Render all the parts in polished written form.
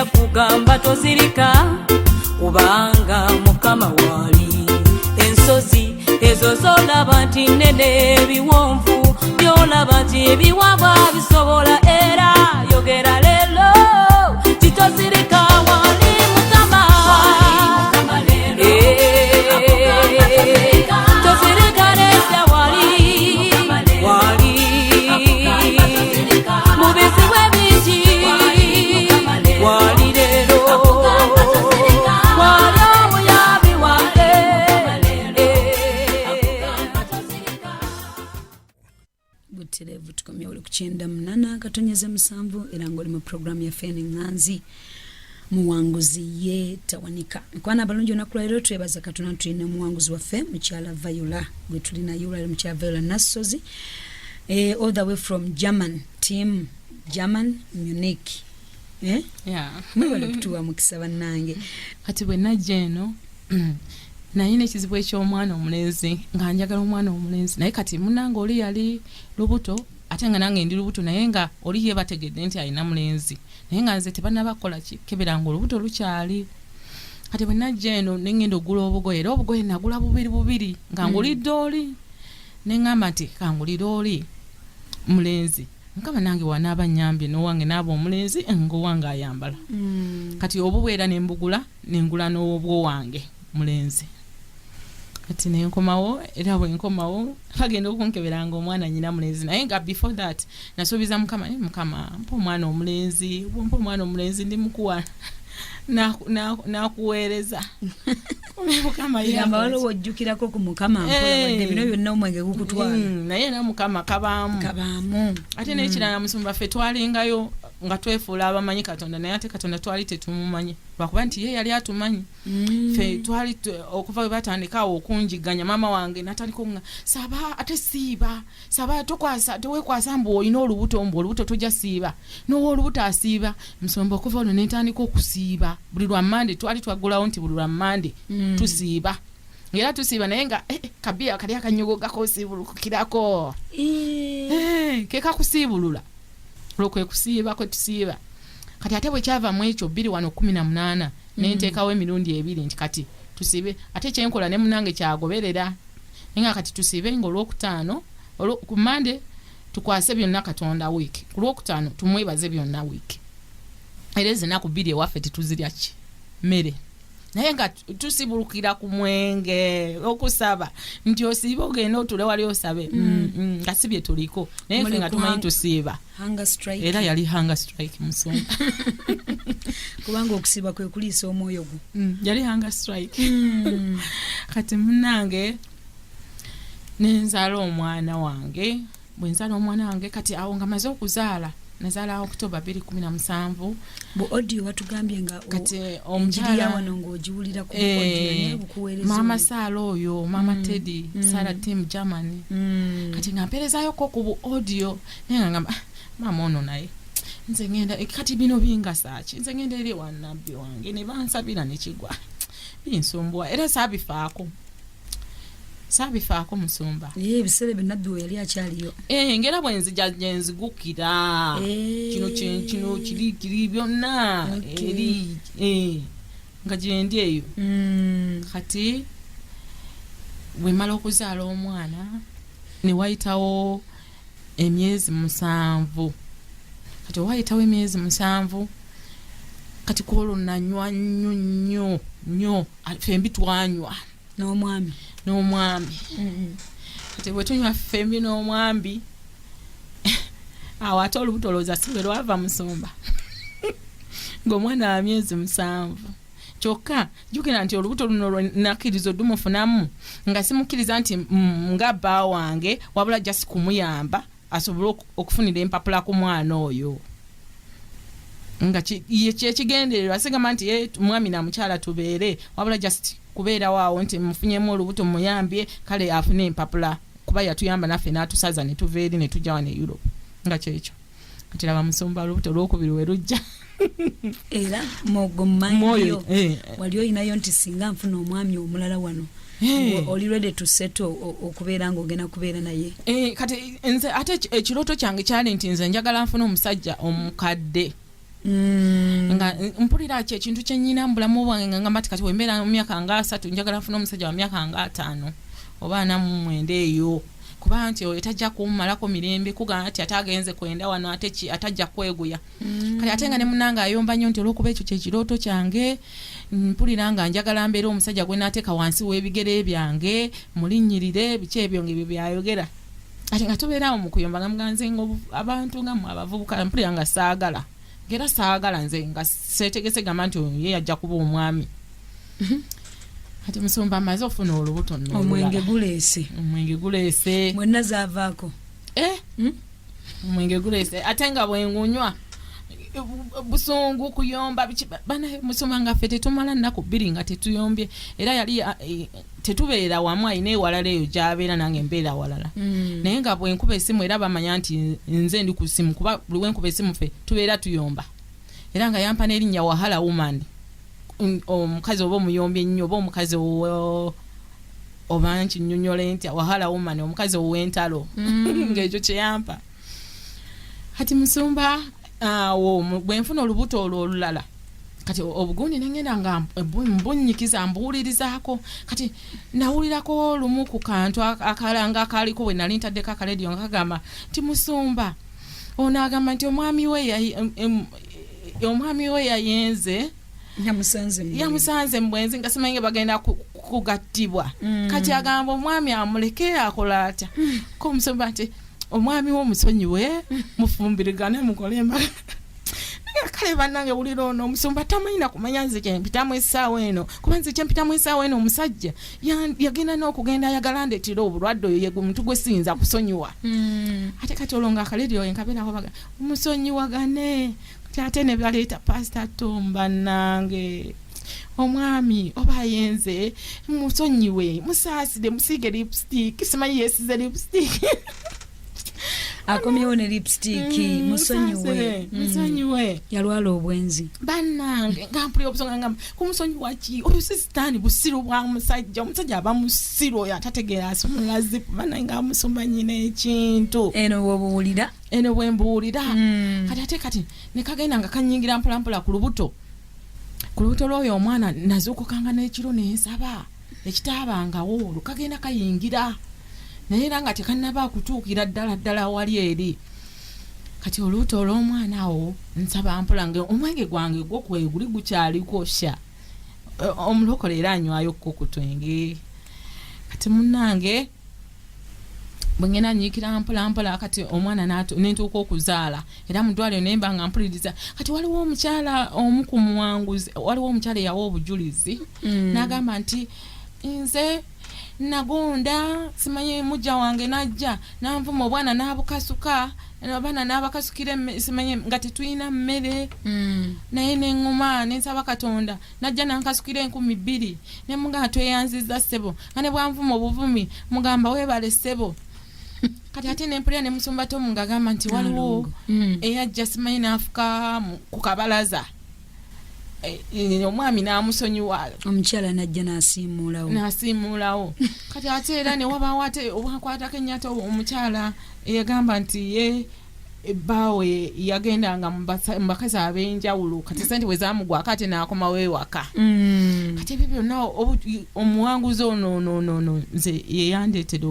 yakugamba tozirika kubanga mukama wali. Ensozi ezo zolaba nti nnene ebiwonvu byolaba nti ebiwabwa bisobola era yogera lelo titozirika wali mukama. Tozirika nesa wali mubizibu ebingi wali lero wali omuyambi wange. Buterevu tukomye uli kuchenda mnana katonyeza musanvu era ngoli mu program ya Feni Nganzi muwanguzi ye tawanika. Nkwana balungi onakula lero twebaza katuna tulina muwanguzi waffe mukyala Viola gwe tulina yula mukyala Viola Nassozi all the way from German team German Munich. Yeah. Mwebale kutuwa mukisaba nange. Kati bwe najja eno nayina ekizibu eky'omwana omulenzi nga njagala omwana omulenzi naye kati munange oli yali lubuto ate nga nange ndi lubuto naye nga oli ye bategedde nti alina mulenzi naye nga nze tebannabakola keberanga olubuto lukyali. Kati bwe najja eno nengenda ogula obugoye era obugoye nagula bubiri nga ngulidde oli neŋŋamba nti kangulira oli mulenzi nkaba nange wanaaba nnyambye n'owange naaba omulenzi ng'owange ayambala. Kati obubwera nembugula nengula n'obwo wange mulenzi. Kati nenkomawo era bwe nkomawo bagenda okunkeberanga omwana nyina mulenzi naye nga before that nasuubiza mukama mpa omwana omulenzi mpa omwana omulenzi ndi mukuwa nakuweereza. Mukama yamba waliwo ojjukirako ku mukama mpola wadde bino byonna omwenge gukutwala naye era mukama kabaamu. Ate n'ekirala musumba ffe twalingayo nga twefuula abamanyi Katonda naye ate Katonda twali tetumumanyi lwakuba nti ye yali atumanyi. Ffe twali okuva we batandikawo okunjiganya maama wange natandika nga saba ate siiba saba teweekwasa mbu olina olubuto mbu olubuto tojja siiba n'owa olubuto asiiba. Musumba okuva olwo netandika okusiiba buli lwa Mande twali twagulawo nti buli lwa Mande tusiiba era tusiiba naye nga kabiya kali akanyogo gakosiibulukirako ke kakusiibulula olwokwe kusiiba kwe tusiiba. Kati ate bwe kyava mu ekyo 2018 nenteekawo emirundi 2 nti kati tusiibe ate kyenkola ne munange kyagoberera nga kati tusiibe ng'olwokutaano ku Mande tukwase byonna Katonda wiiki ku lwokutaano tumwebaze byonna wiiki era enaku 2 ewaffe tetuzirya ki mmere naye nga tusibulukira ku mwenge okusaba nti osiiba ogenda otule wali osabe nga si bye tuliko naye ffe nga tumanyi tusiiba era yali hunger strike musumba kubanga okusiiba kwe kuliisa omwoyo gwo yali hunger strike. Kati munange nenzaala omwana wange bwe nzaala omwana wange kati awo nga maze okuzaala nazaala October 2017 bu audio watugambye nga kati omukyala wano ng'ogiwulira ku audio naye bukuweereza mama Sala oyo mama Teddy Sala team Germany kati nga mpeerezaayo ko ku audio naye ngamba mama ono naye nze ngenda kati bino bingasaaki nze ngenda eri wannabbi wange ne bansabira nekigwa binsumbuwa era sabifaako musumba ebiseera byonna byo yali akyaliyo ngera bwenzija jenzigukira kino kiri byonna eri nga gyendi eyo. Kati bwe mala okuzaala omwana ne wayitawo emyezi 7 kati wayitawo emyezi 7 kati kwolwo nanywa nnyo fembi twanywa n'omwami kati bwe tunywa fembi n'omwambi awo ate olubuto lwoza sibe lwava musumba ng'omwana wa myezi 7 kyokka jjukira nti olubuto luno lwenakkiriza oddumufunamu nga simukkiriza nti nga bba wange wabula just kumuyamba asobole okufunira empapula ku mwana oyo nga kyekigendererwa sigamba nti mwami na mukyala tubeere wabula just kubeera waawo nti mufunyemu olubuto muyambye kale afune empapula kuba yatuyamba naffe n'atusaza ne tuva eri ne tujja wa ne Europe nga kyekyo kati laba musumba olubuto olwokubiri we lujja era mogomanyo wali oyinayo nti singa nfuna omwami omulala wano oli ready to settle okubeera ng'ogenda kubeera naye kati nze ate ekirooto kyange kyali nti nze njagala nfuna omusajja omukadde nga mpulira kye kintu kye nnyina mu bulamu bwange nga ngamba kati wembeera mu myaka nga 3 njagala nfuna omusajja wa myaka nga 5 oba 4 eyo kuba nti oyo tajja kummalako mirembe kugamba nti atagenze kwenda wano atajja kweguya kati ate nga ne munanga ayomba nnyo nti olw'okuba ekyo kye kirooto kyange mpulira nga njagala mbeera omusajja gwe naateeka wansi w'ebigere byange mulinnyirire biki ebyo ng'ebyo byayogera ate nga tubeerawo mu kuyomba nga muganze nga abantu nga mmwe abavubuka mpulira nga saagala ngera saagala nze nga seetegese gamba nti ye yajja kuba omwami ati musumba amaze ofuna olubuto omwenge guleese mwenna zaavaako omwenge guleese ate nga bwengunywa busungu kuyomba bana musumba nga ffe tetumala nnaku 2 nga tetuyombye era yali tetubeera wamu ayina ewalala eyo gy'abeera nange mbeera walala naye nga bwenkuba essimu era bamanya nti nze ndi ku ssimu kuba buli wenkuba essimu ffe tubeera tuyomba era nga yampa n'erinnya wahala woman omukazi oba omuyombi ennyo oba omukazi oba nkinyonyole nti wahala woman omukazi ow'entalo ng'ekyo kyeyampa kati musumba bwenfuna olubuto olwo olulala kati obugundi nengenda nga mbunyikiza mbuwulirizaako kati nawulirako lumu ku kantu akalanga akaliko bwe nali ntaddeko akalediyo nga kagamba nti musumba ono agamba nti omwami we yayenze yamusanze mbwenzi nga simanyi bagenda kugattibwa kati agamba omwami amuleke akola atya ko omusumba nti omwami w'omusonyiwe mufumbirigane mukole embaga kale bannange wulira ono omusumba tamanyina kumanya nze kyempitamu essaawa eno kuba nze kyempitamu essaawa eno omusajja yagenda n'okugenda ayagala ndeetera obulwadde oyo yegwe muntu gwe siyinza kusonyiwa ate kati olwo nga akalediyo enkabeerako baga omusonyiwagane ate ne baleeta pasita Tomba nange omwami oba ayenze musonyiwe musaasire musiige lipstick simanyi yeesize lipstick akomyewo ne lipstick musonyiwe yalwala obwenzi bannange nga mpulira obusonga nga kumusonyiwa ki oyo si sitaani busiru bwa omusajja aba musiru oyo atategeera asomula zipu bannange nga musumba nyina ekintu eno bwembuulira kati ne kagenda nga kanyingira mpolampola ku lubuto lw'oyo omwana nazuukukanga n'ekiro nensaba ekitaabangawo lukagenda kayingira naye era nga tekannaba kutuukira ddala wali eri kati olubuto olw'omwana awo nsaba mpola nga omwenge gwange gwokwe guli gukyaliko sha omulokole era anywayo ko ku twenge kati munnange bwe ngenda nyiikira mpolampola kati omwana nentuuka okuzaala era mu ddwaliro naye mba nga mpuliriza kati waliwo omukyala omu ku muwanguzi waliwo omukyala eyawa obujulizi n'agamba nti nze nagonda simanyi mujja wange najja nanvuma obwana n'abukasuka abaana n'abakasukira simanyi nga tetulina mmere naye neŋŋuma nensaba Katonda najja nankasukira 2,000 ne mugamba tweyanziza ssebo nga ne bwanvuma obuvumi mugamba weebale ssebo kati ate nempulira ne musumba Tomu ng'agamba nti waliwo eyajja simanyi n'afuka ku kabalaza omwami n'amusonyiwa omukyala najja n'asiimuulawo kati ate era ne wabaawo ate obwakwatako ennyata omukyala eyagamba nti ye ebbaawe yagendanga mu bakazi ab'enjawulo kati sente bwe zaamugwako ate n'akomawo ewaka kati ebyo byonna omuwanguzi ono nze yeyandeetera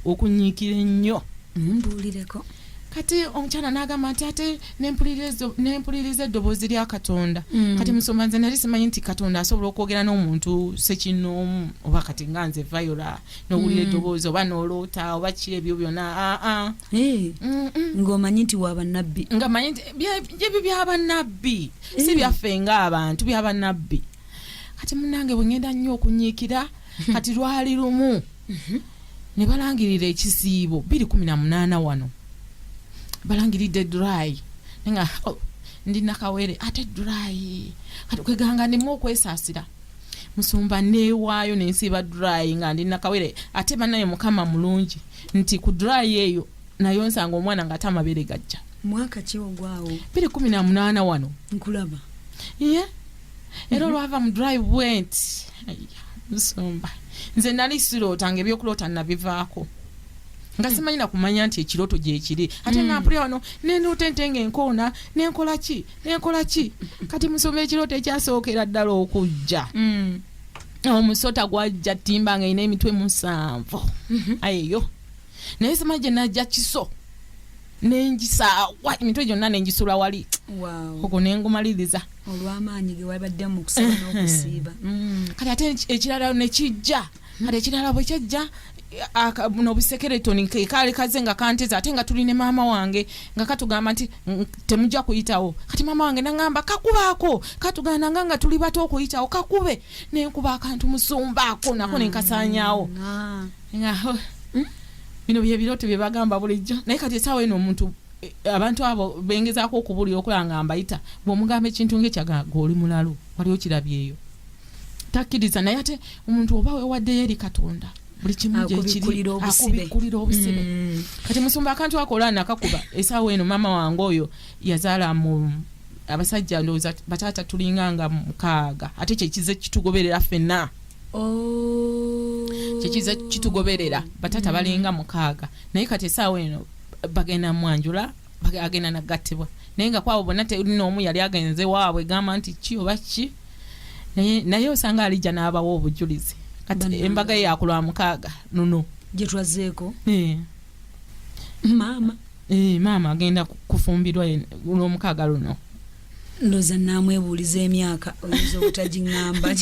okunyiikira ennyo mbuulireko kati omukyala n'agamba nti ate nempuliriza eddoboozi lya Katonda kati musomba nze nali simanyi nti Katonda asobola okwogera n'omuntu sekinoomu oba kati nga nze Viola n'owulira eddoboozi oba n'oloota oba ki ebyo byonna ng'omanyi nti wabannabbi nga manyi nti ebyo byabannabbi si byaffe ng'abantu byabannabbi kati munnange bwe ngenda nnyo okunyiikira kati lwali lumu ne balangirira ekisiibo 2018 wano balangiridde dry nga ndi nakawere ate dry kati kweganga ndimu okwesaasira musumba neewaayo nensiiba dry nga ndi nakawere ate banaye mukama mulungi nti ku dry eyo nayo nsanga omwana nga atamabere gajja mwaka ki ogwawo 2018 wano nkulaba era olwava mu dry went musumba nze nali sirootanga ebyokuloota nabivaako nga simanyi na kumanya nti ekirooto gye kiri ate nga mpulira wano nendoota entenga enkoona nenkola ki kati musoma ekirooto ekyasookera ddala okujja omusota gwajja ttimba nga ina emitwe 7 ayeyo naye simanyi gye najja kiso nengisaawa emitwe gyonna nengisula wali okwo nengumaliriza olw'amaanyi ge wabadde mu kusaba n'okusiiba kati ate ekirala nekijja kati ekirala bwe kyajja buno busekeretoni kaali kaze nga kanteza ate nga tuli ne maama wange nga katugamba nti temujja kuyitawo kati maama wange nangamba kakubaako katuganda nga tuli bato okuyitawo kakube nenkuba akantu musumbaako nako nenkasaanyaawo bino bye birooto bye bagamba bulijjo naye kati essaawa eno omuntu abantu abo bengezaako okubulira okulaba nga mbayita bw'omugamba ekintu ng'ekyaga oli mulalo waliwo kirabyeyo takkiriza naye ate omuntu oba weewaddeyo eri Katonda buli kimu gyekiri akubikkulira obusibe kati musumba akantu akola nakakuba essaawa eno maama wange oyo yazaala mu abasajja ndowooza bataata tulinganga 6 ate kyekize kitugoberera ffenna kyekize kitugoberera bataata balinga 6 naye kati essaawa eno bagenda mwanjula agenda nagattibwa naye nga kwabo bonna tulina omu yali agenze waabwe gamba nti ki oba ki naye osanga alijja n'abawa obujulizi kati embaga ye yakulwa 6 nono gye twazeeko maama agenda kufumbirwa olw'omukaaga luno ndoza namwebuuliza emyaka oyinza obutagiŋŋamba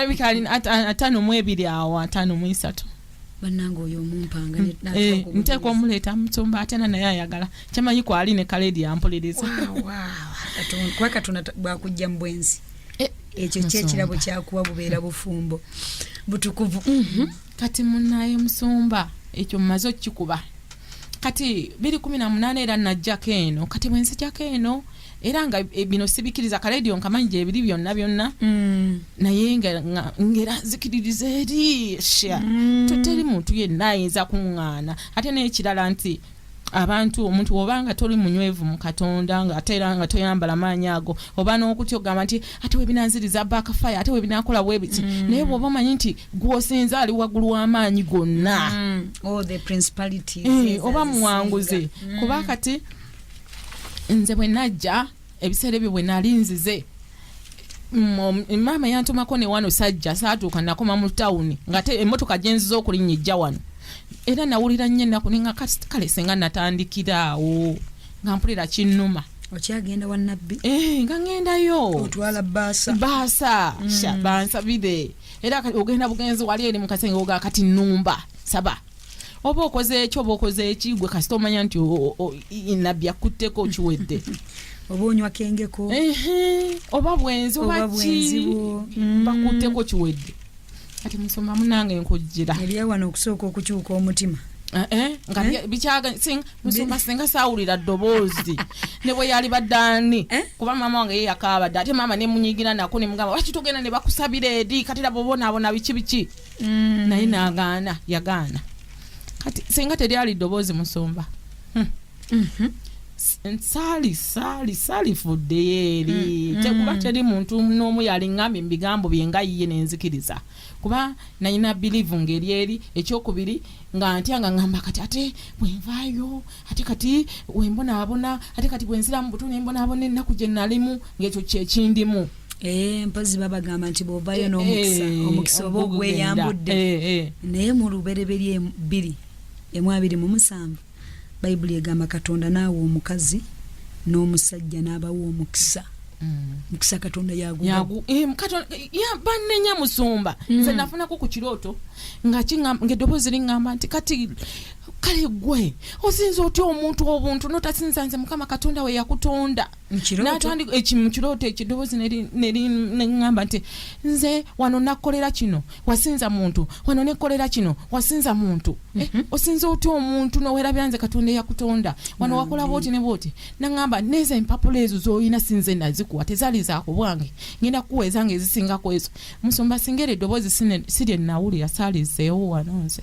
bikali 5 awo 5 bannange oyo omumpanga nteeka omuleeta musumba ate naye ayagala kyamanyi kwali ne kaledi yampuliriza kuba Katonda bwakujja mu bwensi ekyo kyekirabo kyakuwa bubeera bufumbo butukuvu kati munaye musumba ekyo mumaze okikuba kati 2018 era najjako eno kati bwensijjako eno era nga bino sibikiriza kalediyo nkamanyi gye biri byonna naye ngera nzikiririza eri toteri muntu yenna ayinza kuŋŋaana ate n'ekirala nti abantu omuntu obanga toli munywevu mu Katonda nga atera nga toyambala maanyi ago oba n'okutya ogamba nti ate webinanziriza backfire ate webinakola bwebiti naye bw'oba omanyi nti gwosinza ali waggulu w'amaanyi gonna oba muwanguze kuba kati nze bwe najja ebiseera ebyo bwe nali nzize maama yantumako ne wano sajja saatuuka nakoma mu tawuni ng'ate emmotoka gye nziza okulinnya ejja wano era nawulira nnyo ennaku ninga kale senga natandikira awo nga mpulira kinnuma okyagenda wa nabbi nga ngendayo otwala baasa bansabire era ogenda bugenzi wali eri mu kasenge oga kati nnumba saba oba okoze ekyo oba okoze eki gwe kasita omanya nti nabbi akutteko okiwedde oba onywa kengeko oba bwenzi oba ki bakutteko kiwedde kati musoma munange nkujjira ebyawano okusooka okukyuka omutima nga bikyaga musumba singa saawulira ddoboozi ne bwe yali baddaani kuba maama wange ye yakaabadde ate maama ne munyigira nako ne mugamba lwaki togenda ne bakusabira eri kati laba obonaabona biki naye n'agaana yagaana kati singa teryali ddoboozi musumba saali fuddeyo eri tekuba teri muntu n'omu yaliŋŋambye mu bigambo bye nga yiye nenzikiriza kuba nayina believe ngeri eri ekyokubiri nga ntyanga ngamba kati ate bwenvaayo ate kati wembonaabona ate kati bwenzira mu buto nembonaabona ennaku gye nalimu ng'ekyo kyekindimu mpozi babagamba nti bw'ovaayo n'omukisa oba ogweyambudde naye mu lubereberye 2:27 bayibuli egamba Katonda naawe omukazi n'omusajja n'abawa omukisa mukisa Katonda bannenya musumba nze nafunako ku kirooto ng'eddoboozi liŋŋamba nti kati kale gwe osinza otya omuntu obuntu n'otasinza nze Mukama Katonda we yakutonda mu kirooto ekiddoboozi neŋŋamba nti nze wano nakkolera kino wasinza muntu wano nekkolera kino wasinza muntu osinza otya omuntu n'owerabya nze Katonda yakutonda wano wakola bwoti ne bwoti naŋŋamba nezo empapula ezo z'olina sinze nazikuwa tezaali zaako bwange ngenda kukuweeza ng'ezisingako ezo musumba singera eddoboozi sirye nawulira saalizeewo wano nze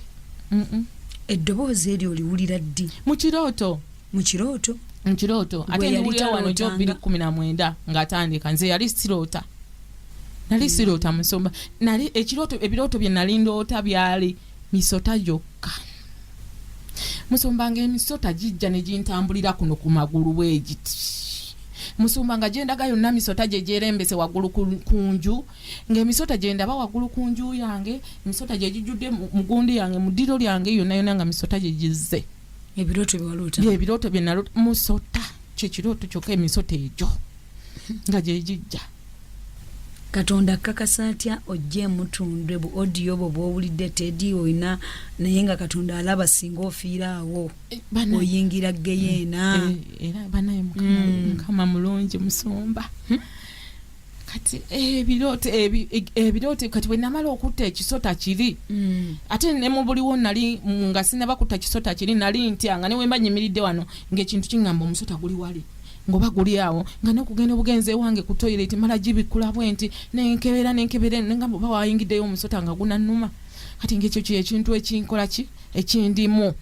eddoboozi eryo oliwulira ddi mu kirooto ate ndiwulira wano gyo 2019 ng'atandika nze yali siroota musumba nali ebirooto bye nali ndoota byali misota gyokka musumba ng'emisota gijja ne gintambulira kuno ku magulu bwegiti musumba nga gyendaga yonna misota gye gyerembese waggulu ku nju ng'emisota gye ndaba waggulu ku nju yange emisota gye gijjudde mu gundi yange mu ddiro lyange yonna nga misota gye gizze ebirooto biwaluuta ebirooto bye naluuta musota kye kirooto kyokka emisota egyo nga gye gijja Katonda kakasa atya ojje mutundwe bu audio bo bwowulidde tedi oyina naye nga Katonda alaba singa ofiira awo oyingira geyeena era banaye mukama mulungi musumba kati ebirooto kati bwe namala okutta ekisota kiri ate ne mu buliwo nali nga sinaba kutta kisota kiri nali ntyanga ne wemba nyimiridde wano ng'ekintu kingamba omusota guli wali ngoba guli awo nga nokugenda obugenze wange ku toilet mala gibikkula bwenti nenkebera nga baba wayingiddeyo omusota nga gunannuma kati ng'ekyo ekintu ekinkola ki ekindimu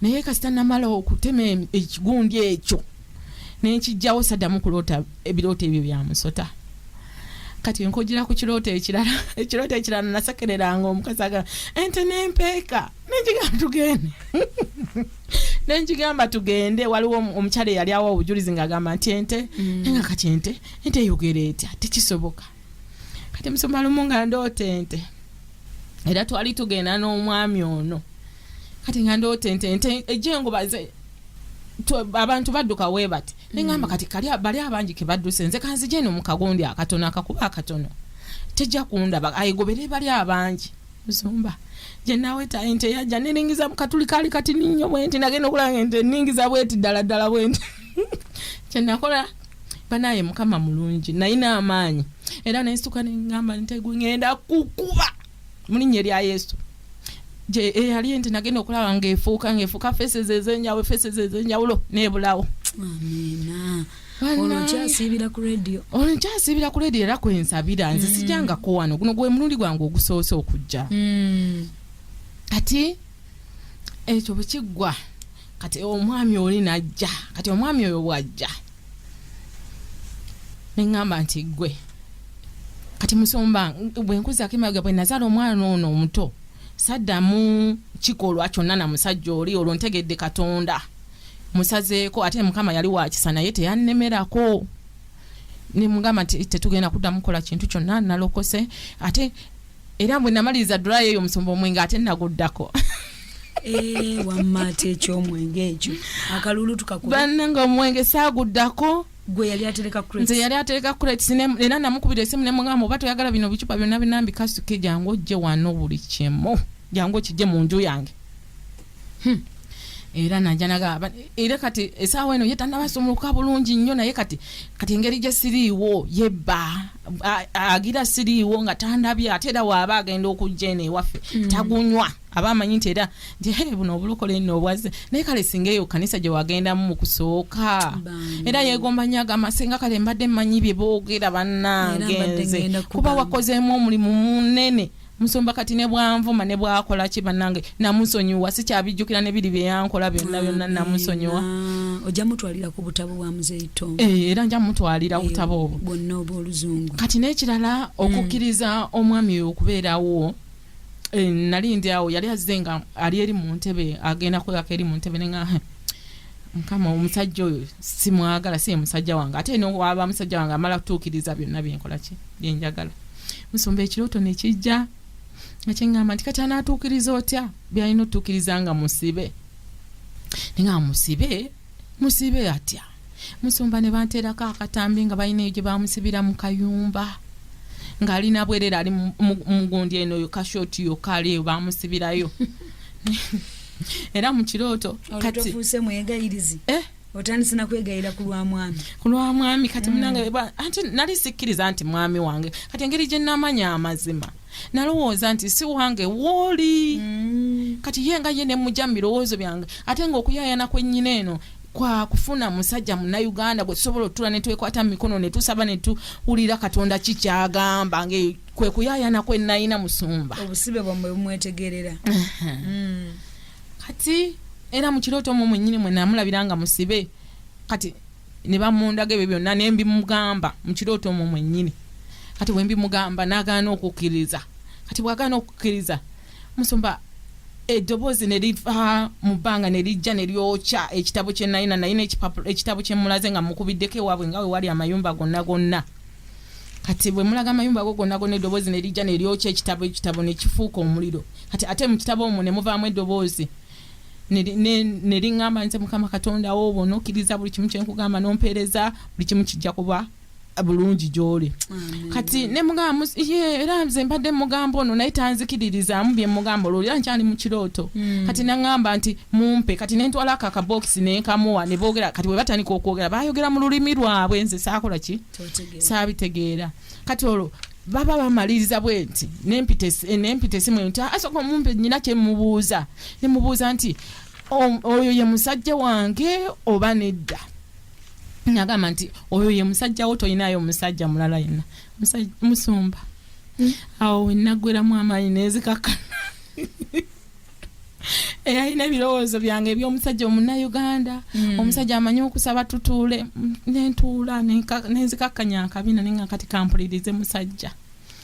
naye kasita namala okutema ekigundi ekyo nenkijjawo saddamu kuloota ebirooto ebyo bya musota kati nkojira ku kirooto ekirala nasekereranga omukazi aga ente nempeeka nenjigamba tugende waliwo omukyala yali awo obujulizi ng'agamba nti ente nga kati ente eyogera etya tekisoboka kati musumba lumu nga ndoota ente era twali tugenda n'omwami ono kati nga ndoota ente ejjengobaze abantu badduka we bati nengamba kati bali abangi ke badduse nze kanzije eno mu kagondi akatono akakuba akatono tejja kundaba ayigobere bali abangi musumba je nawe ta ente yajja neningiza mu katuli kali kati ninyo bwenti nagenda okulanga ente ningiza bweti ddala bwenti kye nakola banaye mukama mulungi nayina amaanyi era naisuka nengamba nte ngenda kukuba mulinnya lya Yesu je yali ente nagenda okulaba ngeefuuka faces ezenjawulo nebulawo amina olunkyasiibira ku radio era kwensabira nze sijangako wano guno gwe mulundi gwange ogusoose okujja kati ekyo bwe kiggwa kati omwami oli najja kati omwami oyo bwajja neŋŋamba nti gwe kati musumba bwe nkuzako emabega bwe nazaala omwana ono omuto saddamu kikolwa kyonna na musajja oli olwo ntegedde Katonda musazeeko ate mukama yali wakisa naye teyannemerako ne mugamba tetugenda kuddamu kukola kintu kyonna nalokose ate era bwe namaliriza dry eyo musumba omwenge ate naguddako wamma eky'omwenge ekyo akalulu tukakuba bannanga omwenge saaguddako gwe yali atereka crates nze yali atereka crates era namukubira esimu ne mugamba oba toyagala bino bicupa byonna binambikasuke jangu ojje wano buli kimu jangu kijje mu nju yange era najanaga era kati esaawa eno yetanabasomuluka bulungi nnyo naye kati engeri gye siriiwo yebba agira siriiwo nga tandabye ate era waaba agenda okujja eno ewaffe tagunywa aba amanyi nti era buno obulokole nno obwaze naye kale singa eyo kanisa gye wagendamu mu kusooka era yeegomba nyaga amasenga kale mbadde mmanyi bye boogera bannange kuba wakozeemu omulimu munene musumba kati ne bwanvuma ne bwakola ki bannange namusonyiwa sikyabijjukira ne biri bye yankola byonna namusonyiwa ojja mutwalira ku butabo bwa muzeito era nja mutwalira obutabo obwo bwonna obw'oluzungu kati n'ekirala okukkiriza omwami oyo okubeerawo nali ndi awo yali azze nga ali eri mu ntebe agenda kwegako eri mu ntebe nenga mukama omusajja oyo simwagala si musajja wange ate n'owaba musajja wange amala kutuukiriza byonna byenkola ki byenjagala musumba ekirooto ne kijja ekyeŋŋamba nti kati anaatuukiriza otya byalina otuukiriza nga musibe nenga musibe atya musumba ne banteerako akatambi nga balina eyo gye bamusibira mu kayumba ng'alina bwerera ali mu gundi eno yo kashoti yokka ali eyo bamusibirayo era mu kirooto kati tofuuse mwegayirizi otandise na kwegayira ku lwa mwami kati munange anti nali sikkiriza nti mwami wange kati engeri gye namanya amazima nalowooza nti si wange wooli kati ye nga ye ne mujja mu birowoozo byange ate ng'okuyayana kwennyina eno kwa kufuna musajja Munnayuganda gwe tusobola otula ne twekwata mu mikono ne tusaba ne tuwulira Katonda kikyagamba nge kwe kuyayana kwe nayina musumba obusibe bwamwe bumwetegerera kati era mu kirooto omwo mwennyini mwe namulabiranga musibe kati ne bamundaga ebyo byonna ne mbimugamba mu kirooto omwo mwennyini kati bwe mbimugamba n'agaana okukkiriza kati bw'agaana okukkiriza musumba eddoboozi ne liva mu bbanga ne lijja ne lyokya ekitabo kye nalina ekitabo kye mulaze nga mukubiddeko ewaabwe nga we wali amayumba gonna kati bwe mulaga amayumba gonna eddoboozi ne lijja ne lyokya ekitabo ne kifuuka omuliro kati ate mu kitabo omwo ne muvaamu eddoboozi ne liŋŋamba nze Mukama Katonda wo bw'onokkiriza buli kimu kye nkugamba n'ompeereza buli kimu kijja kuba bulungi gy'oli. Kati ne mugamba era nze mbadde mugamba ono naye tanzikiririzaamu bye mugamba olwo era nkyali mu kirooto. Kati naŋŋamba nti mumpe kati ne ntwala akabokisi ne nkamuwa ne boogera kati bwe batandika okwogera baayogera mu lulimi lwabwe nze saakola ki saabitegeera. Kati olwo baba bamaliriza bwenti nempita esimu nti asooka mumpe nnyina kye mubuuza ne mubuuza nti oyo ye musajja wange oba nedda. Nagamba nti oyo ye musajja wo toyinayo musajja mulala yenna musumba. Awo wenaggweramu amaanyi nezikakkana eyalina ebirowoozo byange eby'omusajja omunnayuganda omusajja amanyi okusaba tutuule nentuula nenzikakkanya akabina nenga kati kampulirize musajja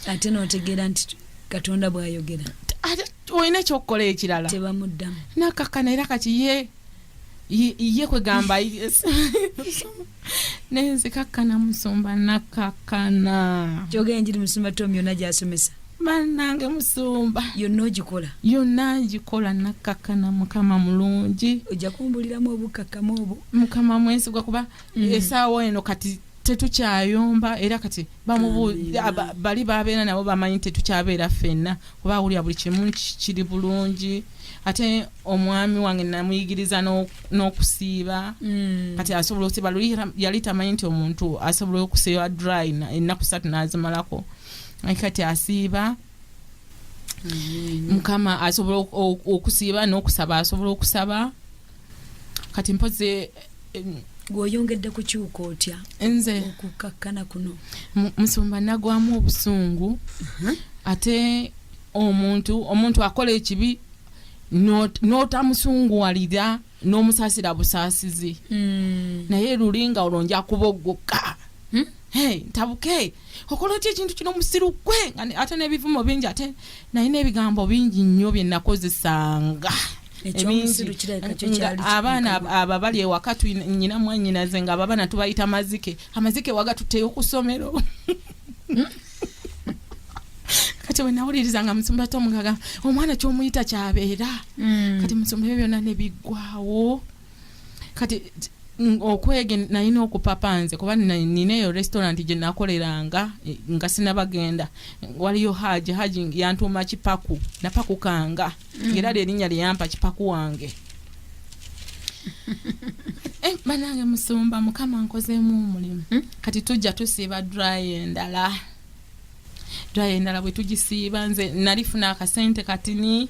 ate n'otegeera nti Katonda bw'ayogera olina ekyokukola ekirala tebamuddamu nakakkana era kati ye kwegamba nenzikakkana musumba nakakkana kyogera njiri musumba Tom yonna gy'asomesa bannange musumba yonna ngikola nakakkana Mukama mulungi ojja kumbuliramu obukkakkamu obwo Mukama mwesigwa kuba essaawa eno kati tetukyayomba era kati bali babeera nabo bamanyi tetukyabeera ffenna kuba awulira buli kimu kiri bulungi ate omwami wange namuyigiriza n'okusiiba kati asobola okusiiba yali tamanyi nti omuntu asobola okusiiba dry ennaku 3 n'azimalako kati asiiba Mukama asobola okusiiba n'okusaba asobola okusaba kati mpoze gw'oyongedde ku kiwuka otya nze okukkakkana kuno musumba nagwamu obusungu ate omuntu akola ekibi n'otamusunguwalira n'omusaasira busaasizi naye lulinga olonja kuboggoka ntabuke okola otya ekintu kino musiru gwe ate n'ebivumo bingi ate naye n'ebigambo bingi nnyo bye nakozesanga abaana aba bali ewaka nnyina mwannyinaze nga abaana tubayita amazike wagatuteyo ku ssomero kati bwe nawulirizanga musumba tomugaga omwana ky'omuyita kyabeera kati musumba ebyo byonna ne biggwawo kati okwege nalina okupapa nze kuba nina eyo restaurant gye nakoleranga nga sinabagenda waliyo haji yantuuma kipaku napaku kanga era lyerinnya lyeyampa kipaku wange banange musumba Mukama nkozeemu omulimu kati tujja tusiiba dry endala bwe tugisiiba nze nalifuna akasente katini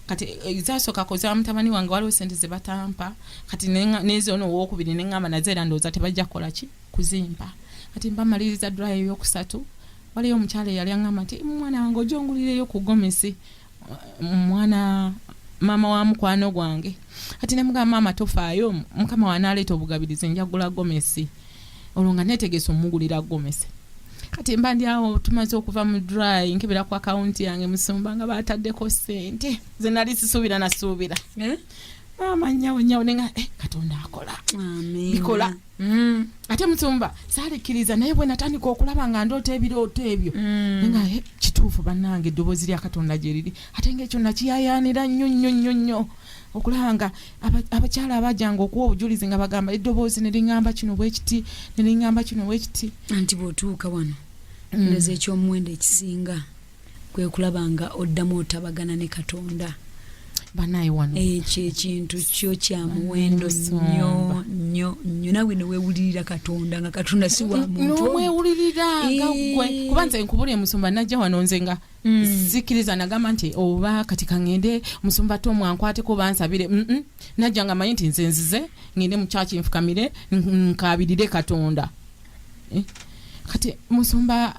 kati zasoka koza mutabani wange waliwo sente ze batampa kati nezo owookubiri neŋŋamba nazo era ndowooza tebajja kukola ki kuzimpa kati mbamaliriza dry eyokusatu waliyo omukyala eyali aŋŋamba nti mwana wange ojongulirayo ku gomesi mwana maama wa mukwano gwange kati nemugamba maama tofaayo Mukama wanaaleeta obugabirizi njagula gomesi olwo nga neetegesa omugulira gomesi kati mba ndi awo tumaze okuva mu dry nkebera ku akawunti yange musumba nga bataddeko sente ze nali sisuubira nasuubira maama nyawo nenga Katonda akola bikola ate musumba saalikkiriza naye bwe natandika okulaba nga ndoota ebirooto ebyo nenga kituufu bannange eddoboozi lya Katonda gye liri ate ng'ekyo nakiyayaanira nnyo okulaba nga abakyala abajjanga okuwa obujulizi nga bagamba eddoboozi ne liŋŋamba kino bwekiti ne liŋŋamba kino bwekiti anti bw'otuuka wano ndowooza ekyomuwendo ekisinga kwe kulaba nga oddamu otabagana ne Katonda banaye wano ekyo ekintu kyo kya muwendo nnyo nawe ne weewulirira Katonda nga Katonda si wa muntu n'omwewulirira nga ggwe kuba nze nkubulye musumba najja wano nze nga sikkiriza nagamba nti oba kati kaŋŋende musumba tomwankwateko bansabire najja nga manyi nti nze nzize ŋŋende mu kyaki nfukamire nkaabirire Katonda kati musumba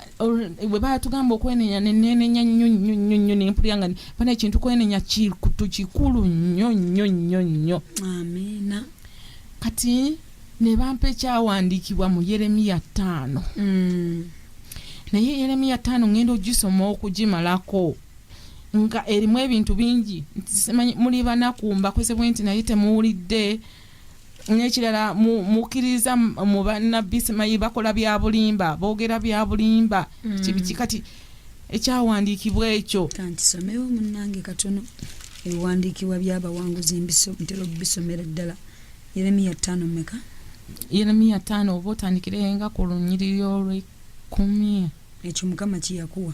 bwe batugamba okwenenya nenenya nnyo nempulira nga bana ekintu kwenenya kikulu nnyo amina kati ne bampa ekyawandiikibwa mu Yeremiya 5 naye Yeremiya 5 ngenda ogisoma okugimalako nga erimu ebintu bingi simanyi muli banaku mbakozebwe nti naye temuwulidde n'ekirala mukkiriza mu bannabbi simanyi bakola bya bulimba boogera bya bulimba kibiki kati ekyawandiikibwa ekyo kantisomewo munnange katono ebiwandiikibwa by'abawanguzi ntera okubisomera ddala Yeremiya 5 meka Yeremiya 5 oba otandikirenga ku lunyiriri olw'ekumi ekyo Mukama kiyakuwa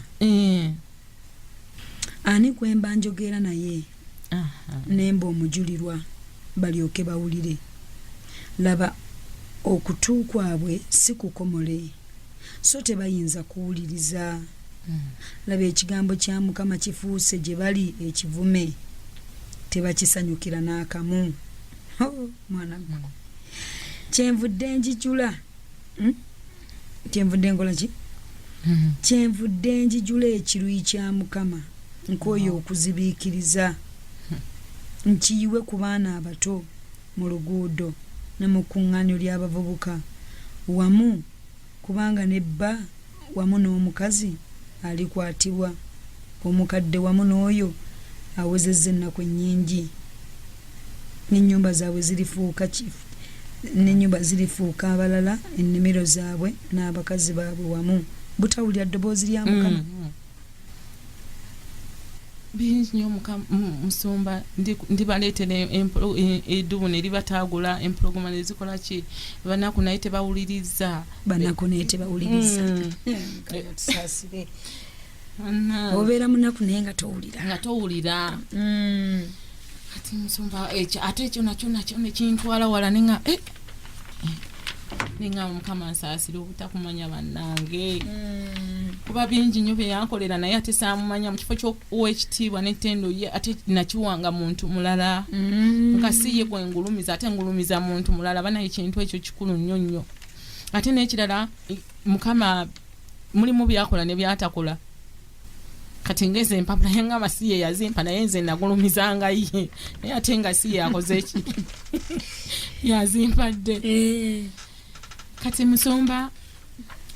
ani kwemba njogera naye nemba omujulirwa balyoke bawulire laba okutu kwabwe si kukomole so tebayinza kuwuliriza laba ekigambo kya Mukama kifuuse gye bali ekivume tebakisanyukira n'akamu mwana gwe kyenvudde njijula kyenvudde ngola ki kyenvudde njijula ekiruyi kya Mukama nk'oyo okuzibiikiriza nkiyiwe ku baana abato mu luguudo ne mu kuŋŋaanyo ly'abavubuka wamu kubanga nebba wamu n'omukazi alikwatibwa omukadde wamu n'oyo awezezza ennaku ennyingi n'ennyumba zaabwe zirifuuka abalala ennimiro zaabwe n'abakazi baabwe wamu butawulira ddoboozi lya Mukama bingi nnyo musumba ndibaleetera eddubu ne libatagula empologoma ne zikola ki banaku naye tebawuliriza banaku naye tebawuliriza tusasire obeera munaku naye nga towulira kati musumba ate ekyo nakyo nekintwala wala nenga Mukama nsaasire obutakumanya bannange kuba bingi nnyo bye yankolera naye ate saamumanya mu kifo ky'owekitiibwa n'ettendo ye ate nakiwanga muntu mulala nga si ye gwe ngulumiza ate ngulumiza muntu mulala banaye ekintu ekyo kikulu nnyo nnyo ate n'ekirala Mukama mulimu byakola ne byatakola kati ngeze empapula yenga masiye yazimpa naye nze nagulumizanga ye naye ate nga si yakoze ki yazimpadde kati musumba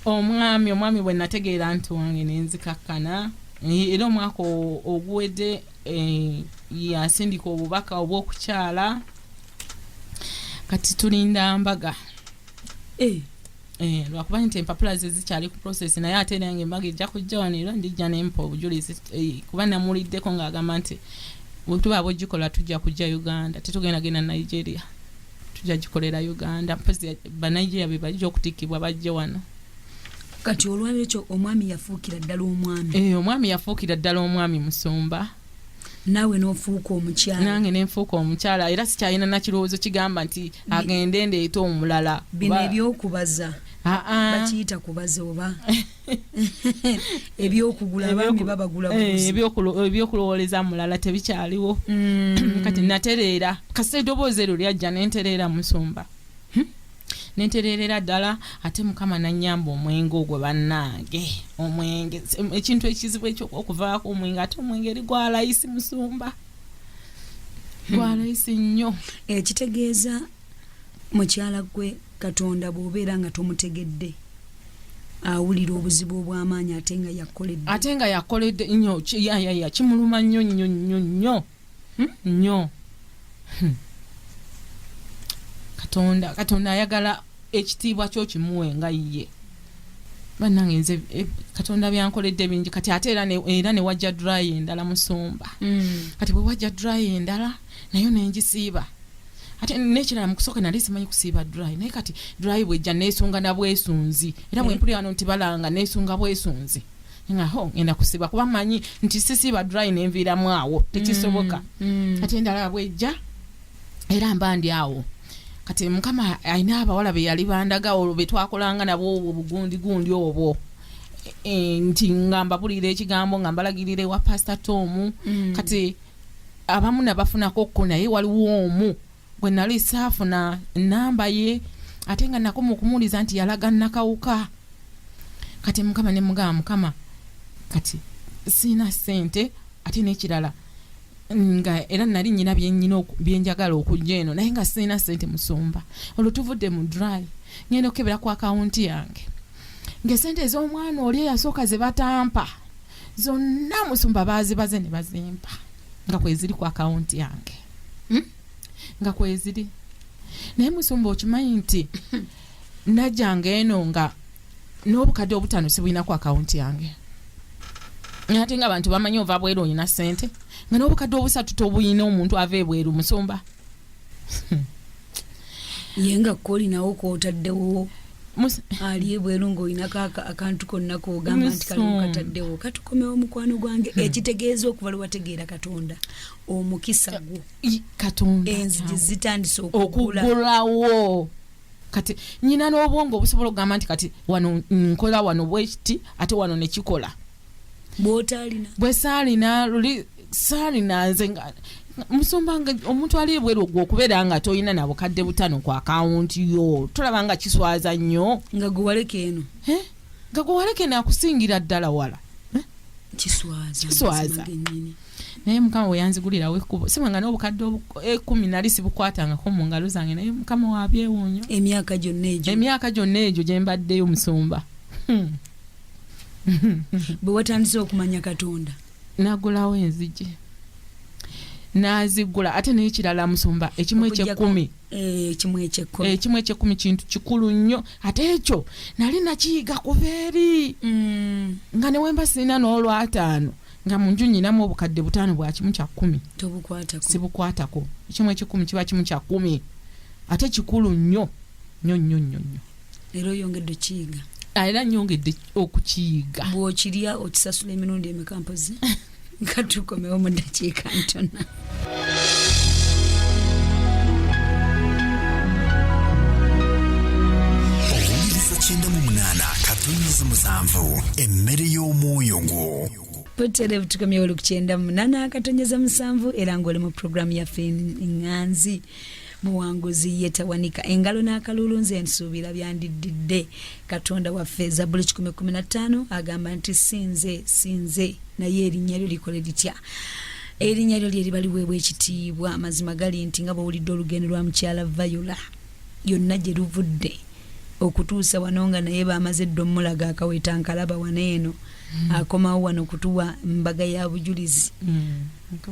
omwami bwe nategeera nti wange nenzikakkana era omwaka oguwedde yasindika obubaka obw'okukyala kati tulinda mbaga lwakuba nti empapula ze zikyali ku process naye ate nange embaga ejja kujja wano era ndijja nempa obujulizi kuba namuliddeko ng'agamba nti bwetuba bwegikola tujja kujja Uganda tetugenda genda Nigeria tujja gikolera Uganda mpozzi Banigeria be bajja okutikkibwa bajje wano kati olwalwekyo omwami yafuukira ddala omwami omwami yafuukira ddala omwami musumba naawe n'ofuuka omukyala nange nenfuuka omukyala era sikyalina nakirowoozo kigamba nti agende ndeeta omulala bino ebyokubaza bakiyita kubaza oba ebyokugula abaami babagula ebyokulowooleza mulala tebikyaliwo kati natereera kasita eddoboozi eryo lyajja nentereera musumba nentererera ddala ate Mukama nannyamba omwenge ogwo bannange omwenge ekintu ekizibu ekyokuvaako omwenge ate omwenge eri gwa layisi musumba gwa layisi nnyo ekitegeeza mukyala gwe Katonda bw'obeera nga tomutegedde awulira obuzibu obw'amaanyi ate nga yakoledde nnyo kimuluma nnyo nnyo nnyo nnyo nnyo Katonda ayagala ekitiibwa kyo kimuwe nga ye bannange nze Katonda byankoledde bingi kati ate era ne wajja dry endala musumba kati bwe wajja dry endala nayo nenjisiiba ate n'ekirala mu kusooka nali simanyi kusiiba dry naye kati dry bwejja neesunga na bwesunzi era bwe mpulira wano nti balanga neesunga bwesunzi ngaho ngenda kusiiba kuba manyi nti sisiiba dry nenviiramu awo tekisoboka ate endala bwejja era mba ndi awo kati Mukama alina abawala be yali bandaga olwo be twakolanga nabo obugundi obwo nti ngamba bulira ekigambo nga mbalagirire wa Pastor Tom kati abamu nabafunako ko naye waliwo omu gwe nali saafuna namba ye ate nga nako mukumuliza nti yalaga nakawuka kati Mukama ne Mukama kati sina sente ate n'ekirala nga era nali nyina byenjagala okujja eno naye nga sina sente musumba olwo tuvudde mu dry ngenda okebera ku akawunti yange ng'esente ez'omwana oli eyasooka ze batampa zonna musumba bazibaze ne bazimpa nga kweziri ku account yange nga kweziri naye musumba okimanyi nti najjanga eno nga n'obukadde obutano sibulina ku account yange ate nga abantu bamanyi ova bweru olina ssente nga n'obukadde obusatu tobuyina omuntu ava ebweru musumba ye nga kolinawo kootaddewo ali ebweru ng'olinako akantu konna kogamba nti kalimu kataddewo katukomewo mukwano gwange ekitegeeza okuva lwe wategeera katonda omukisa gwo katonda enzigi zitandise okugulawo kati nyina n'obwongo obusobola okugamba nti kati wano nkola wano bwekiti ate wano nekikola bw'otaalina bwe saalina luli saalina nze nga musumba nga omuntu ali ebweru ogwo okubeera nga toyina nabo kadde butano ku akawunti yo tolaba nga kiswaza nnyo nga gwe waleka eno nga gwe waleka eno akusingira ddala wala kiswaza naye mukama we yanzigulirawo ekkubo sibanga n'obukadde 10 nali sibukwatangako mu ngalo zange naye mukama wabyewuunyo emyaka gyonna egyo gye mbaddeyo musumba bwe watandise okumanya katonda nagulawo enzigi nazigula ate n'ekirala musumba ekimu eky'ekkumi kintu kikulu nnyo ate ekyo nali nakiyiga kuva eri nga newemba sirina n'olwataano nga munju nyinamu obukadde 5 bwa kimu kya 10 sibukwatako ekimu eky'ekkumi kiba kimu kya 10 ate kikulu nnyo nnyo era oyongedde kiyiga era nyongedde okukiyiga bw'okirya okisasula emirundi emikampozi nga tukomewo mu ddakiika ntono owuliriza 98.7 emmere y'omwoyo gwo Potere tukomye olu 98.7 era ng'oli mu programu yaffe Enganzi muwanguzi yetawanika engalo n'akalulu nze nsuubira byandiddidde katonda waffe Zabbuli 10:15 agamba nti sinze naye erinnya lyo likole litya erinnya lyo lyeri baliweebwa ekitiibwa amazima gali nti nga bw'owulidde olugendo lwa mukyala Viola yonna gye luvudde okutuusa wano nga naye baamaze dda omulaga akaweta nkalaba wano eno akomawo wano kutuwa mbaga ya bujulizi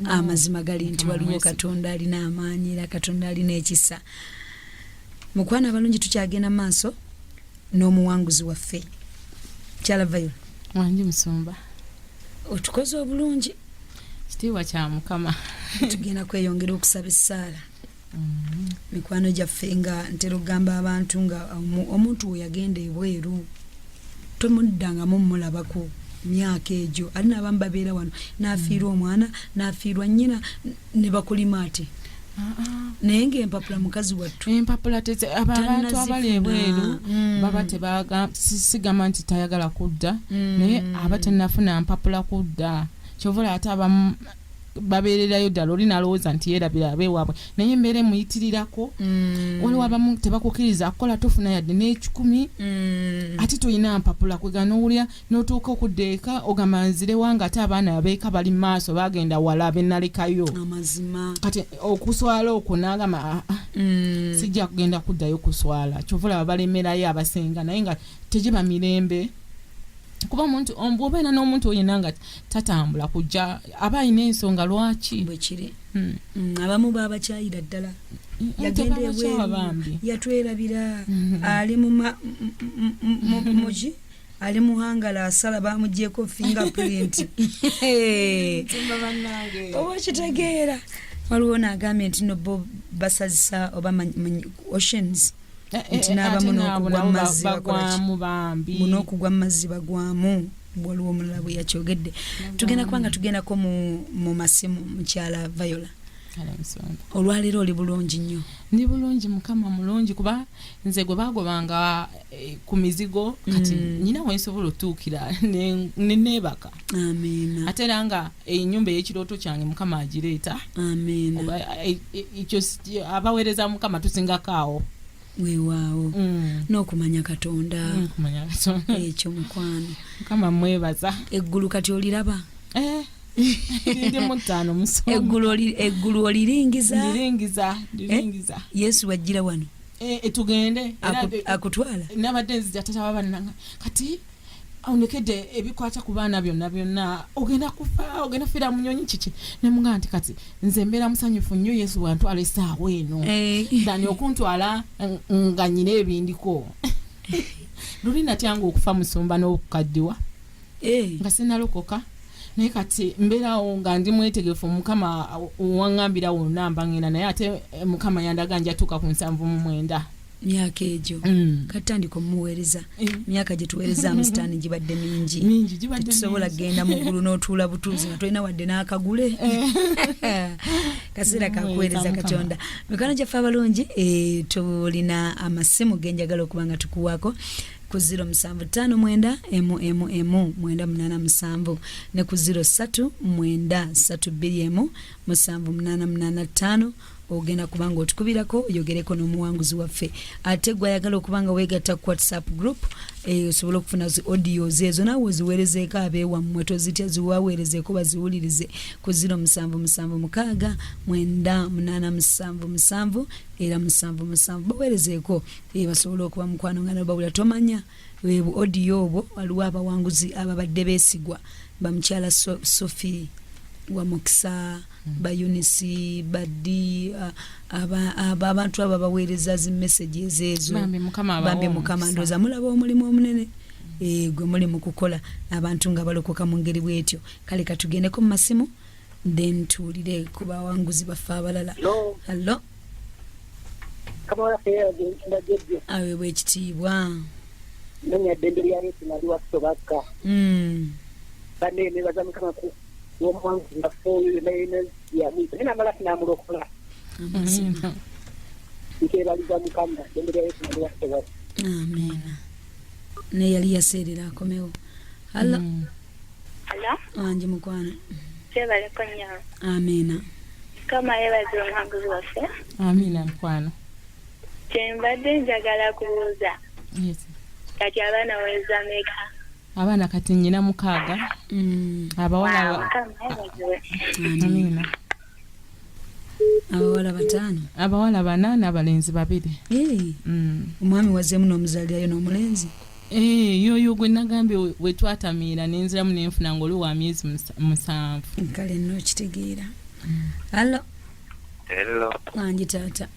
amazima gali nti waliwo katonda alina amaanyi era katonda alina ekisa mukwana abalungi tukyagenda maaso n'omuwanguzi waffe kyala Viola wangi musumba otukoze obulungi kitiibwa kya mukama tugenda kweyongera okusaba essaala mikwano gyaffe nga ntera okugamba abantu nga omuntu we yagenda ebweru tomuddangamu mulabako myaka egyo alina abamu babeera wano n'afiirwa omwana n'afiirwa nnyina ne bakulima ate naye ng'empapula mukazi wattu empapula abantu abali ebweru baba tebaga sigamba nti tayagala kudda naye aba tennafuna mpapula kudda kyovola ate abamu babeererayo ddala oli nalowooza nti yeerabira abeewaabwe naye embeera emuyitirirako waliwo abamu tebakukkiriza kukola tofuna yadde n'ekikumi ate toyina mpapula kwega n'owulira n'otuuka okudda eka ogamba nzirewa nga ate abaana abeeka bali mu maaso bagenda wala bennalekayo amazima kati okuswala okwo n'agamba sijja kugenda kuddayo kuswala kyovula babalemerayo abasenga naye nga tegiba mirembe kuba omuntu obeera n'omuntu oyina nga tatambula kujja aba alina ensonga lwaki bwe kiri abamu baabakyayira ddala yagenda ebweru yatwerabira ali muki ali muhangala asala bamugyeko fingerprint oba kitegeera waliwo n'agambye nti no bo basazisa oba oceans nti n'abamu n'okugwa mu mazzi bagwamu waliwo omulala bwe yakyogedde tugenda kubanga tugendako mu masimu mukyala Viola olwaleero oli bulungi nnyo ndi bulungi mukama mulungi kuba nze gwe bagobanga ku mizigo kati nyina wensobola otuukira neneebaka amiina ate era nga ennyumba ey'ekirooto kyange mukama agireeta amiina ekyo abaweereza mukama tusingako awo weewaawo n'okumanya katonda ekyo mukwano mukama mwebaza eggulu kati oliraba ndi mutaano musoma eggulu oliringiza ndiringiza Yesu wajjira wano tugende akutwala nabadde nzija tata babananga kati aonekedde ebikwata ku baana byonna ogenda kufa ogenda fira munyonyi kiki ne mugamba nti kati nze mbeera musanyufu nnyo Yesu bwantwala essaawa eno dani okuntwala nga nyina ebindiko luli natyanga okufa musumba n'okukaddiwa nga sinalokoka naye kati mbeerawo nga ndi mwetegefu Mukama waŋŋambira wonna mbaŋŋenda naye ate Mukama yandaga njatuuka ku 79 myaka egyo katandika omuweereza myaka gye tuweereza amusitaani gibadde mingi tetusobola kgenda mu ggulu n'otuula butuuzi nga tolina wadde n'akagule kaseera kakuweereza Katonda. Mikano gyaffe abalungi tulina amasimu genjagala okuba nga tukuwaako ku 0759 987 ne ku 03 932 ogenda kubanga otukubirako oyogereko n'omuwanguzi waffe. Ate gwayagala okubanga weegatta ku WhatsApp group osobola okufuna zi audios ezo naawe oziweerezeeko abeewammwe tozitya ziwaweerezeeko baziwulirize ku 0776 era 77 baweerezeeko basobola okuba mukwano nga nobawula tomanya audio obwo waliwo abawanguzi ababadde beesigwa bamukyala Sophie wa mukisa ba Eunice baddi abantu aba baweereza zi messages ezo bambi Mukama ndoza mulaba omulimu omunene gwe muli mu kukola abantu nga balokoka mu ngeri bwetyo. Kale katugendeko mu masimu then tuwulire ku bawanguzi baffe abalala. Hello Kamara fera ndagedde awe bwekitiibwa nenya denderi ya Yesu nali wasobaka bane ne bazami kama ku w'omwangu na foyo na ya mito nina mala kina mulokola ikebaliza Mukama denderi ya Yesu nali wasobaka. Amen. Ne yali yaseerera akomewo. Hello wangi mukwana sebale konya. Amina. Kama yebaze omwanguzi waffe. Amina mukwano. Kyembadde njagala kubuuza. Yes. Kati abaana weza meka? Abaana kati nnyina 6. Abawala Amina. Abawala 5. Abawala 4 n'abalenzi 2. Omwami wazeemu n'omuzaalirayo n'omulenzi. Yoyo gwe nagambye we twatamiira n'enziramu n'enfuna ng'oli wa myezi 7. Kale nno okitegeera. Hello. Wangi taata.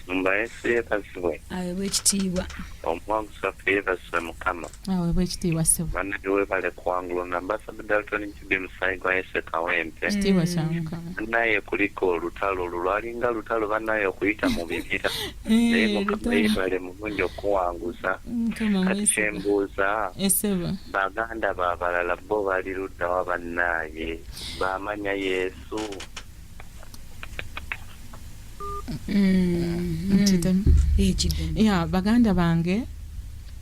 Sumba ese kaswe. Awe bwekitiibwa. Omwangu safe baswe Mukama. Awe bwekitiibwa sebo. Bana diwe bale kwangulu na ambassador Dalton Chibi Musaigo ese kawempe. Kitiibwa kya Mukama. Naye kuliko lutalo lwalinga lutalo banaye okuyita mu bibira. Bale mugunjo kuwanguza. Kachembuza. Esebo. Baganda babalala bo bali ludda wabanaye. Bamanya Yesu. Baganda bange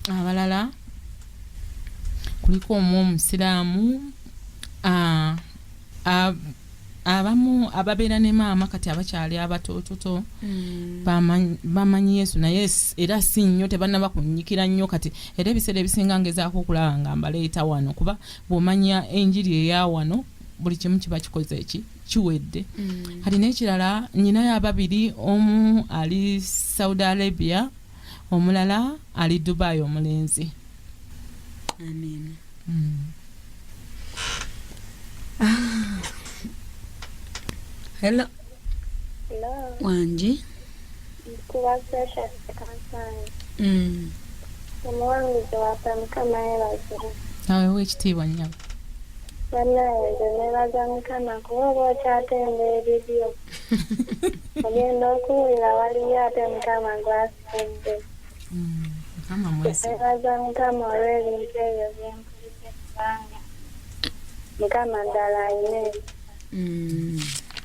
abalala kuliko omusiraamu abamu ababeera ne maama kati abakyali abatoototo bamanyi Yesu naye era si nnyo tebannaba kunnyikira nnyo kati era ebiseera ebisinga ngezaako okulaba nga mbaleeta wano kuba bw'omanya enjiri eya wano buli kimu kiba kikoze kiwedde. Kati n'ekirala nnyinayo 2 omu ali Saudi Arabia omulala ali Dubai omulenzi. Amen. Hello. Wangi. Kuba sesha kansani. Omwanguzi waffe Mukama yebaze. Awe w'ekitiibwa nnyabo. Banaye nebaza Mukama kuba bw'okyatemba ebibyo. Ogenda okuwulira waliyo ate Mukama gw'asidde. Mukama mwesi. Nebaza Mukama olw'ebintu ebyo by'empulidde kubanga Mukama ddala ayina ebyo.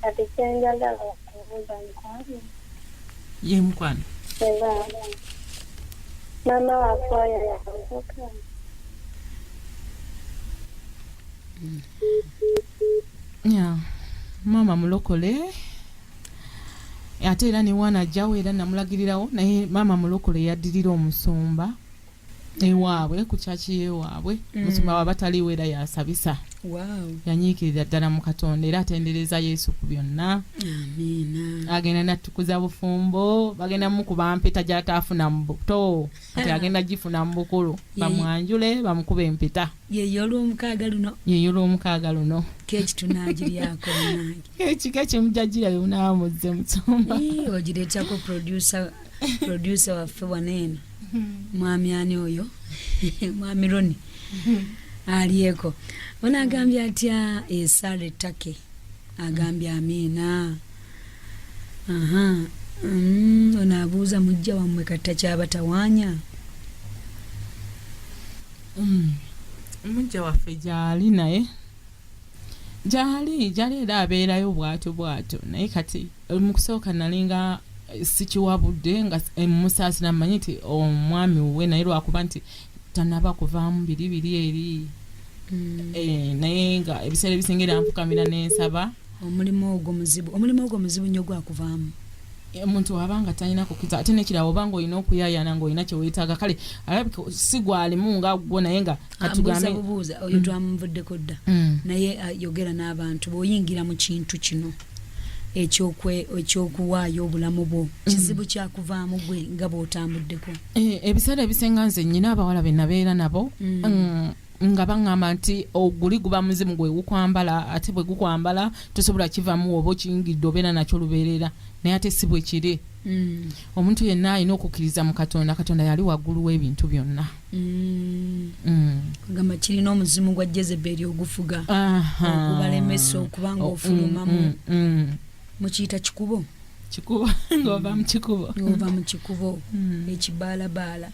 Kati kyenjagala okubuuza mukwano. Ye mukwano. Mama waffe oyo yakuzuka. Mama mulokole ate era ne wana ajjawo era namulagirirawo naye mama mulokole yaddirira omusumba ewaabwe ku kyaki yewaabwe musumba wabataliwo era yasabisa yanyiikirira ddala mu Katonda era atendereza Yesu ku byonna. Agenda natukuza bufumbo, bagenda mukuba mpeta gy'ataafuna mu buto ate agenda gifuna mu bukulu, bamwanjule bamukube empeta. Yeyo olw'omukaaga luno keki tunaagiryako nange keki mujjagira yonamuzze musumba ogireetako producer waffe waneeno mwami ani oyo mwami Roni alieko ona agambye atya esale take agambye amiina. Ona abuuza mujja wammwe katta kyabatawaanya. Mujja waffe gyali naye gyali era abeerayo bw'atyo naye kati mu kusooka nalinga sikiwabudde nga musaasira mmanyi nti omwami we naye lwakuba nti tanaba kuvaamu biri eri naye nga ebiseera ebisingira nfukamira n'ensaba. Omulimu ogwo muzibu nnyo gwakuvaamu. Omuntu wabanga talina kukiza ate nekirawo obanga olina okuyaayana ng'olina kye weetaaga kale alabika si gwalimu nga gwo naye nga bubuuza oyo twamuvuddeko dda naye yogera n'abantu bw'oyingira mu kintu kino ekyokuwaayo obulamu bwo kizibu kyakuvaamu gwe nga bw'otambuddeko. Ebiseera ebisinga nze nnyina abawala be nabeera nabo nga baŋŋamba nti oguli guba muzimu gwe gukwambala ate bwe gukwambala tosobola kivaamu oba okiyingidde obeera nakyo lubeerera naye ate si bwe kiri. Omuntu yenna alina okukkiriza mu Katonda. Katonda yali waggulu w'ebintu byonna. Kugamba kirina omuzimu gwa Jezeberi ogufuga okubalemesa okuba ng'ofulumamu mukiyita kikubo ng'ova mu kikubo ekibaalabaala.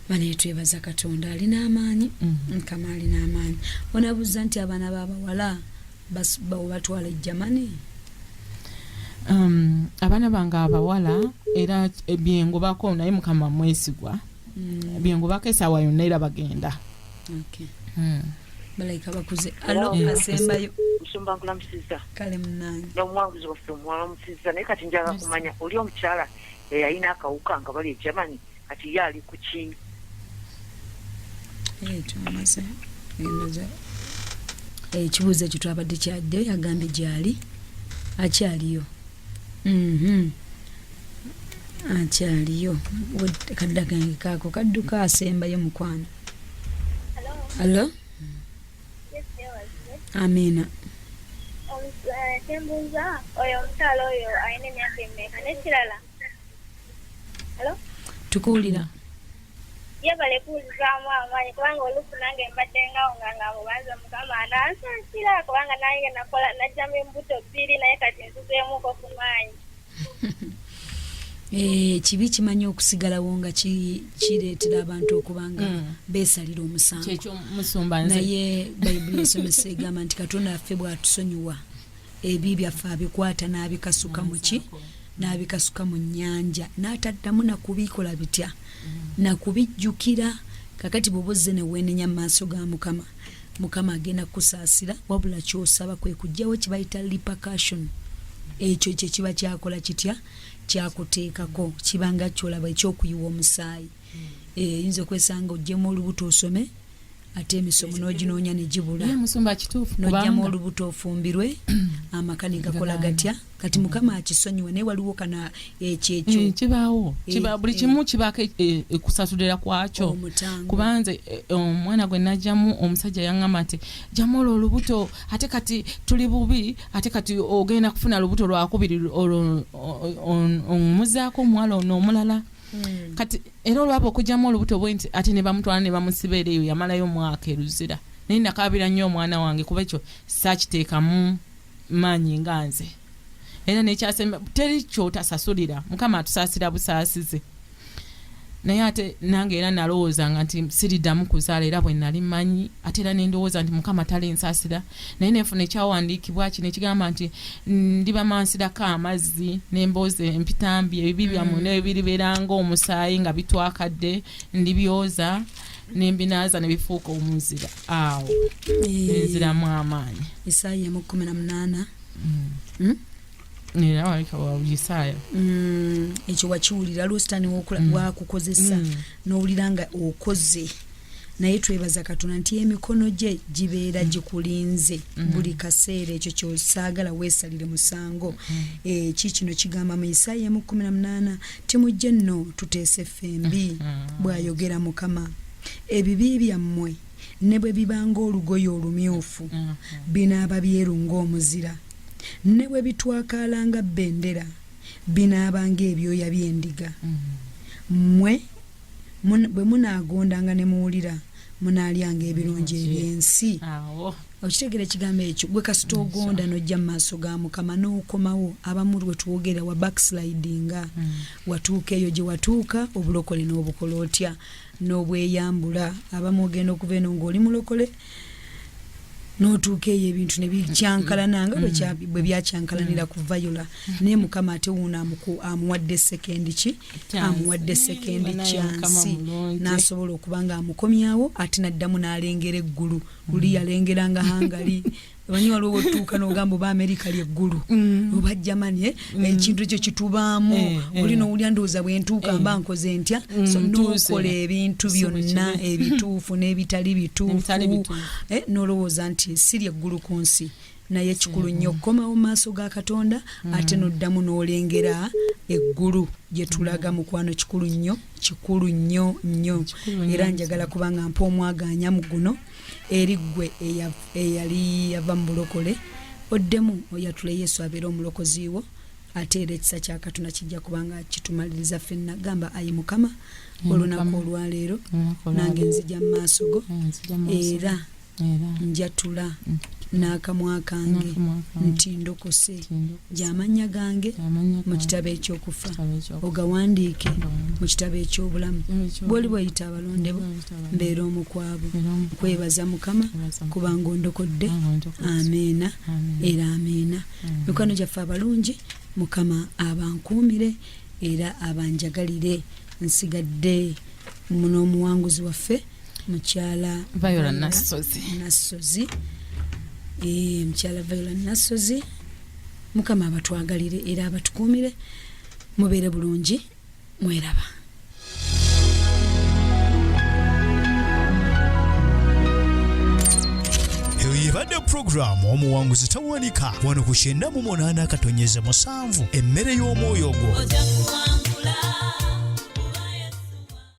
Bane twebaza Katonda alina amaanyi Mukama alina amaanyi. Onabuuza nti abaana b'abawala batwala ejjamani. Abaana bange abawala era byengobako naye Mukama mwesigwa byengobako esaawa yonna era bagenda. Balayika bakuze asembayo musumba nkulamusiza kale munange n'omuwanguzi waffe omulamusiza naye kati njagala kumanya oli omukyala eyalina akawuka nga bali ejamani kati ye ali ku ki? Ekibuuzo ekyo twabadde kyadde yagambye gyali akyaliyo. Akyaliyo kadda kange kaako kadduka asembayo mukwano. Hello? Amiina. Tembuuza oyo omukyala oyo alina emyaka emmeka n'ekirala? Hello? Tukuwulira. Yebale kuwulizaamu amaanyi kubanga olufu nange mbadde ngawo nga mubanza Mukama anansasira kubanga nange najjamu embuto bbiri naye kati nsuzeemuko ku maanyi. Kibi kimanyi okusigalawo nga kireetera abantu okubanga beesalira omusango. Naye Bayibuli esomesa egamba nti Katonda affe bw'atusonyiwa ebi byaffe abikwata n'abikasuka mu ki? N'abikasuka mu nnyanja n'ataddamu nakubikola bitya nakubijjukira. Kakati bw'obozze ne weenenya mu maaso ga Mukama agenda kusaasira wabula ky'osaba kwe kujjawo kibayita repercussion. Ekyo kye kiba kyakola kitya? Kyakuteekako kibanga kyolaba ekyokuyiwa omusaayi. Yinza okwesanga ojjemu olubuto osome ate emisomo n'oginoonya ne gibula. N'ojjamu olubuto ofumbirwe amaka ne gakola gatya. Kati Mukama akisonyiwe naye waliwo kana ekyekyo kibaawo buli kimu kibaako ekusasulira kwakyo. Kubanze omwana gwe najjamu omusajja yaŋŋamba nti jjamu olwo olubuto ate kati tuli bubi ate kati ogenda kufuna lubuto lwakubiri omuzaako omuwala ono omulala. Kati era olwaba okugyamu olubuto bwe nti ate ne bamutwala ne bamusibeera eyo yamalayo omwaka eruzira. Naye nakaabira nnyo omwana wange kuba ekyo saakiteekamu maanyi nga nze. Era nekyasemba teri kyotasasulira Mukama atusaasira busaasize. Naye ate nange era nalowooza nga nti siriddamu kuzaala era bwe nali mmanyi ate era nendowooza nti Mukama talinsaasira. Naye nefuna ekyawandiikibwa kino ekigamba nti ndibamansirako amazzi n'emboozi empitambi ebibi byammwe nebiribeeranga omusaayi nga bitwakadde ndibyoza nembinaaza ne bifuuka omuzira awo nenziramu amaanyi. Isaaya 18. era walika wabulisaya ekyo wakiwulira lwositani wakukozesa n'owulira nga okoze naye twebaza Katonda nti emikono gye gibeera gikulinze buli kaseera ekyo kyosaagala weesalire musango kikino kigamba mu Isaaya 18 timujje nno tuteese ffembi bw'ayogera Mukama ebibi byammwe ne bwe bibanga olugoye olumyufu binaaba byeru ng'omuzira ne bwe bitwakalanga bendera binaabanga ebyoya by'endiga mmwe bwe munaagondanga ne muwulira munaalyanga ebirungi ebyensi okitegera ekigambo ekyo gwe kasita ogonda n'ojja mu maaso ga Mukama n'okomawo abamu lwe tuwogera wa backslidinga watuuka eyo gye watuuka obulokole n'obukola otya n'obweyambula abamu ogenda okuva eno ng'oli mulokole n'otuuka eyo ebintu ne bikyankalananga bwe byakyankalanira ku Viola naye Mukama ate wuuna amuwadde sekendi ki amuwadde sekendi kyansi n'asobola okuba nga amukomyawo ate n'addamu n'alengera eggulu luli yalengeranga Hungary abanyi waliwo otuuka n'ogamba oba Amerika ly'eggulu oba Germany ekintu ekyo kitubaamu oli n'owulya ndowooza bwe ntuuka mba nkoze ntya so n'okola ebintu byonna ebituufu n'ebitali bituufu n'olowooza nti si ly'eggulu ku nsi naye kikulu nnyo okukomawo mu maaso ga Katonda ate n'oddamu n'olengera eggulu gye tulaga mukwano kikulu nnyo era njagala kubanga mpa omwaganya mu guno eri ggwe eyali yava mu bulokole oddemu oyatule Yesu abeera omulokozi wo ate era ekisa kya Katonda kijja kubanga kitumaliriza ffenna gamba ayi Mukama olunaku olwaleero nange nzija mu maaso go era njatula n'akamwa kange nti ndokose gy'amannya gange mu kitabo eky'okufa ogawandiike mu kitabo eky'obulamu bw'oli bw'oyita abalonde bo mbeera omu kwabo kwebaza Mukama kubanga ondokodde ameena era ameena mikwano gyaffe abalungi Mukama abankuumire era abanjagalire nsigadde muno omuwanguzi waffe mukyala Viola Nassozi mukyala Viola Nassozi Mukama abatwagalire era abatukuumire mubeere bulungi mweraba Yebadde programu omuwanguzi tawanika wano ku 98 katonyeza 7 emmere y'omwoyo gwo